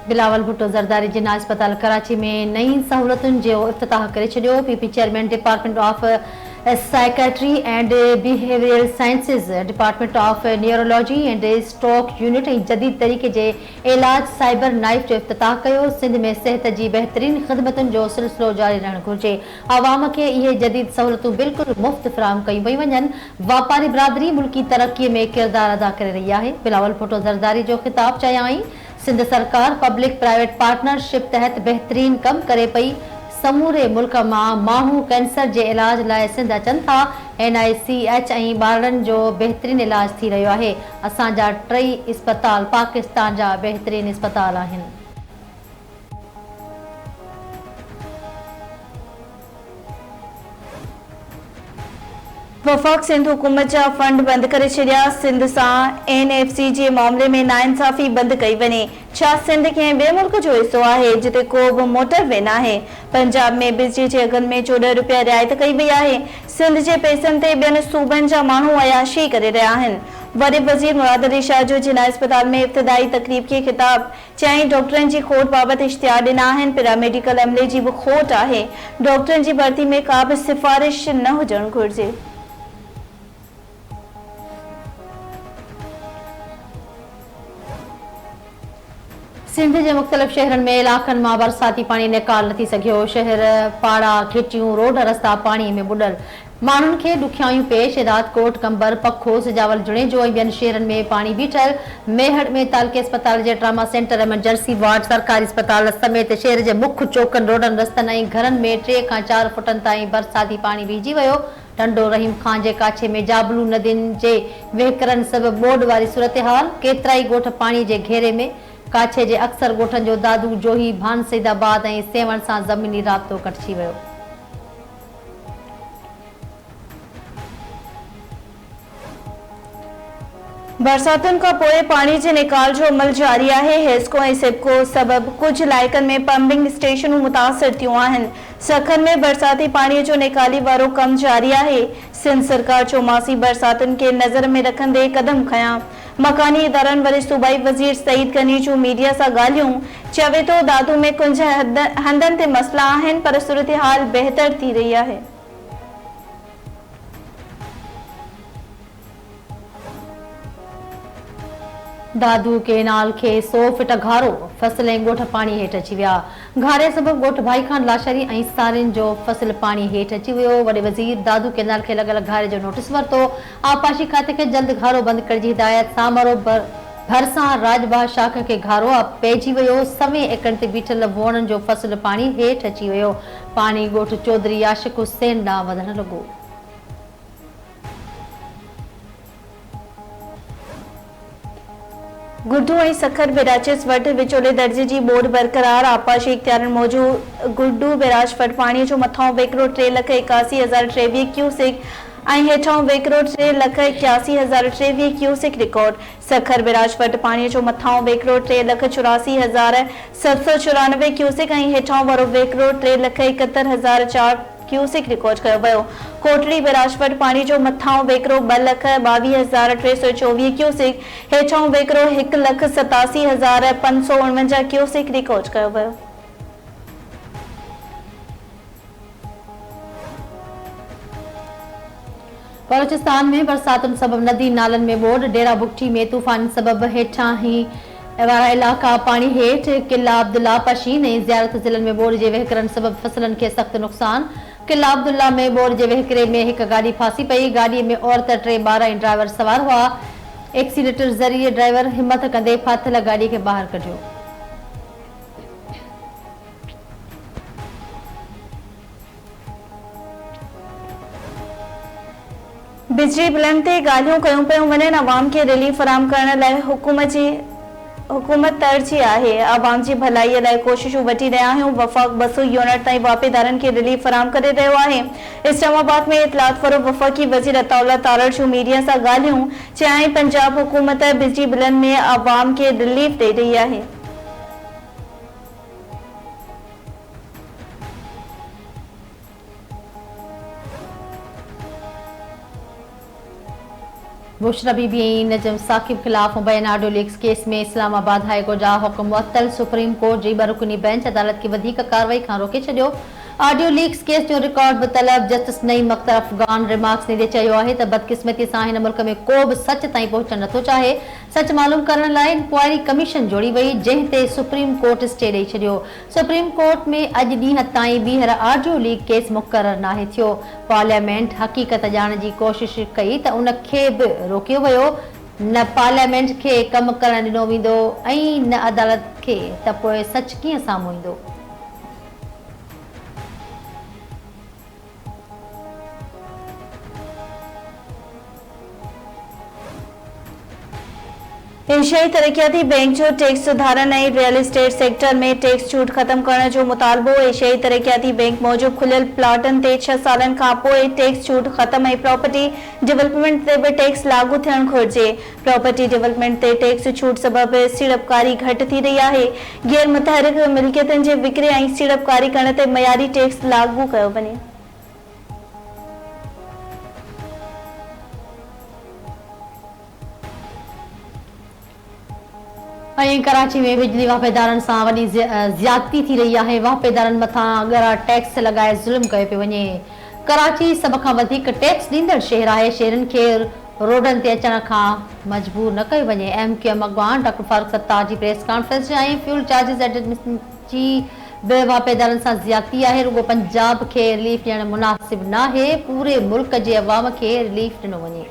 बिलावल भुट्टो ज़रदारी जिन्ना अस्पताल कराची में नई सहूलतुनि जो इफ्तिताह करे छॾियो। PP chairman department of psychiatry and behavioural sciences, department of neurology and stroke unit ऐं जदीद तरीक़े जे इलाज साइबर नाइफ जो इफ्तिताह कयो। सिंध में सिहत जी बहितरीन ख़िदमतुनि जो सिलसिलो जारी रहणु घुरिजे। आवाम खे इहे जदीद सहूलतूं बिल्कुलु मुफ़्त फ़राहम कयूं वयूं वञनि। वापारी बिरादरी मुल्की तरक़ीअ में किरदार अदा करे रही आहे। बिलावल भुट्टो ज़रदारी जो ख़िताब चयाईं, सिंध सरकार पब्लिक प्राइवेट पार्टनरशिप तहत बेहतरीन कम करे पई। समूरे मुल्क मां माण्हू कैंसर जे इलाज लाइ सिंध अचनि था। NICH ऐं ॿारनि जो बेहतरीन इलाज थी रहियो आहे। असांजा 3 इस्पताल पाकिस्तान जा बेहतरीन इस्पताल आहिनि। वफ़ाक़ सिंध हुकूमत जा फंड बंद करे छॾिया। सिंध सां NFC जे मामले में नाइंसाफ़ी बंद कई वञे। छा सिंध कंहिं ॿिए मुल्क जो हिसो आहे जिते को बि मोटर वे नाहे? पंजाब में बिजली जे अघनि में 14 रुपया रिआयत कई वई आहे। सिंध जे पैसनि ते ॿियनि सूबनि जा माण्हू अयाशी करे रहिया आहिनि। वॾे वज़ीर मुराद अली शाह जो जिला अस्पताल में इब्तिदाई तक़रीब खे ख़िताब, चयाईं डॉक्टरनि जी खोट बाबति इश्तिहार ॾिना आहिनि। पैरामेडिकल अमले जी बि खोट आहे। डॉक्टरनि जी भर्ती में का बि सिफ़ारिश न हुजणु घुरिजे। सिंध जे मुख़्तलिफ़ शहरनि में इलाक़नि मां बरसाती पाणी निकाल नथी सघियो। शहर पाड़ा घिटियूं रोड रस्ता पाणीअ में बुॾल। माण्हुनि खे ॾुखियाऊं पेश। हिदायतकोट कंबर पखो सिजावल जुणेजो ऐं ॿियनि शहरनि में पाणी बीठल। मेहट में तालके अस्पताल जे ट्रामा सेंटर, एमरजेंसी वार्ड, सरकारी अस्पताल समेत शहर जे मुख्य चौकनि, रोडनि, रस्तनि ऐं घरनि में 3 खां 4 फुटनि ताईं बरसाती पाणी बीहजी वियो। टंडो रहीम खान जे काछे में जाबलू नदियुनि जे वहिकरनि सबबि ॿोॾि वारी सूरतहाल। केतिरा ई ॻोठ पाणी जे घेरे में। काछे जे अक्सर ॻोठनि जो दादू, जोही, भानसैदाबाद ऐं सेवण सां ज़मीनी राब्तो कटिजी वियो। बरसातुनि खां पोइ पाणी जे निकाल जो अमल जारी आहे। हेस्को ऐं सिपको सबबि कुझु इलाइक़नि में पंपिंग स्टेशनूं मुतासिर थियूं आहिनि। सखन में बरसाती पाणीअ जो निकाली वारो कमु जारी आहे। सिंध सरकार चौमासी बरसातुनि खे नज़र में रखंदे क़दम खयां। मकानी इदारनि वरी सूबाई वज़ीर सईद गनी जूं मीडिया सां ॻाल्हियूं। चवे थो दादू में कुझु हंधनि ते मसइला आहिनि पर सूरतहाल बहितर थी रही आहे। दादू केनाल खे 100 फीट घारो, फसल ऐं ॻोठ पाणी हेठि अची विया। घारे सबबि ॻोठ भाई खान लाशरी ऐं सारियुनि जो फसल पाणी हेठि अची वियो। वॾे वज़ीर दादू केनाल खे लॻल घारे जो नोटिस वरितो। आबपाशी खाते खे जल्द घारो बंदि करण जी हिदायत। सामरो भरिसां राजबाग शाख खे घारो पइजी वियो। सवें एकड़ ते बीठल वोणनि जो फसल पाणी हेठि अची वियो। पाणी ॻोठ चौधरी आशिक हुसैन ॾांहुं वधण लॻो। गुड्डू ऐं सखर बैराचिस वटि विचोले दर्जे जी ॿोॾि बरक़रार। आबपाशी इख्तियारनि मौजूदु गुड्डू बैराज वटि पाणीअ जो मथां वेकिरो 3,81,023 क्यूसिक ऐं हेठां वेकिरो 3,81,023 क्यूसिक रिकॉर्ड। सखर बैराज वटि पाणीअ जो मथां वेकिरो 3,84,794 क्यूसिक ऐं हेठां वारो वेकिरो 3,71,004 क्यूसिक रिकॉर्ड कयो वियो। कोटड़ी बैराज वटि पाणी जो मथां वेकिरो 2,22,324 क्यूसिक, हेठां वेकिरो 1,87,549 क्यूसिक रिकॉर्ड कयो वियो। बलोचिस्तान में बरसातुनि सबबि नदी नालनि में ॿोॾि। डेरा बुगटी में तूफ़ान सबबि हेठां ई वारा इलाइक़ा पाणी हेठि। किला अब्दुल्ला, पशीन ऐं ज़ियारत ज़िलनि में ॿोॾि जे वहिकरनि सबबि फसलनि खे सख़्तु नुक़सान। किला अब्दुल्ला में ॿोॾि जे वहिकरे में हिकु गाॾी फासी पई। गाॾीअ में औरत, 3 ॿार ऐं ड्राइवर सवार हुआ। एक्सीलेटर ज़रिए ड्राइवर हिमत कंदे फाथल गाॾीअ खे ॿाहिरि कढियो। बिजली बिलनि ते ॻाल्हियूं कयूं पियूं वञनि। अवाम खे रिलीफ फराहम करण लाइ हुकूमत तरजी आहे। अवाम जी भलाईअ लाइ कोशिशूं वठी रहिया आहियूं। वफ़ाक़ 200 यूनिट ताईं वापेदारनि खे रिलीफ फराहम करे रहियो आहे। इस्लामाबाद में इतलात फरोग़ वफ़ाक़ी वज़ीर अताउल्ला तारड़ जूं मीडिया सां ॻाल्हियूं। चयाईं पंजाब हुकूमत बिजली बिलनि में अवाम खे रिलीफ ॾेई रही आहे। बुशरा बीबी ऐं नजम साकिब ख़िलाफ़ मुबैना ऑडियो लीक्स केस में इस्लामाबाद हाई कोर्ट जा हुक्म मुअत्तल। सुप्रीम कोर्ट जी 2 रुकनी बेंच अदालत खे वधीक कार्रवाई खां रोके छॾियो। ऑडियो लीक्स केस जो रिकॉर्ड बि तलब। जस्टिस नईम अख्तर अफगान रिमार्क्स ने चयो आहे त बदकिस्मती सां हिन मुल्क में को बि सच ताईं पहुचणु नथो चाहे। सच मालूम करण लाइ इंक्वायरी कमीशन जोड़ी वई, जंहिं ते सुप्रीम कोर्ट स्टे ॾेई छॾियो। सुप्रीम कोर्ट में अॼु ॾींहं ताईं ॿीहर ऑडियो लीक केस मुक़रर नाहे थियो। पार्लियामेंट हक़ीक़त ॼाणण जी कोशिश कई त उन खे बि रोकियो वियो। न पार्लियामेंट खे कमु करणु ॾिनो वेंदो ऐं न अदालत खे, त पोइ सच कीअं साम्हूं ईंदो। एशियाई तरक्याती बैंक जो टैक्स सुधारण ऐं रियल एस्टेट सेक्टर में टैक्स छूट ख़त्म करण जो मुतालबो। एशियाई तरक्याती बैंक मूजिब खुलियल प्लॉटनि ते 6 सालनि खां पोइ टैक्स छूट ख़त्म ऐं प्रॉपर्टी डेवलपमेंट ते बि टैक्स लागू थियणु घुरिजे। प्रॉपर्टी डेवलपमेंट ते टैक्स छूट सबबि सीड़पकारी घटि थी रही आहे। गैर मुतहरिक मिल्कियतुनि जे विकिरे ऐं सीड़पकारी करण ते मयारी टैक्स लागू कयो वञे। ऐं कराची में बिजली वापेदारनि सां वॾी ज़्यादती थी रही आहे। वापेदारनि मथां ॻरा टैक्स लॻाए ज़ुल्म कयो पियो वञे। कराची सभ खां वधीक टैक्स ॾींदड़ शहर आहे। शहरनि खे रोडनि ते अचण खां मजबूर न कयो वञे। MQM अॻवान डॉक्टर फारूक सत्तार जी प्रेस कॉन्फ्रेंस ऐं फ्यूल चार्जिस एडमिशन जी बि वापेदारनि सां ज़्यादती आहे। रुगो पंजाब खे रिलीफ ॾियणु मुनासिब नाहे, पूरे मुल्क जे अवाम खे रिलीफ ॾिनो वञे।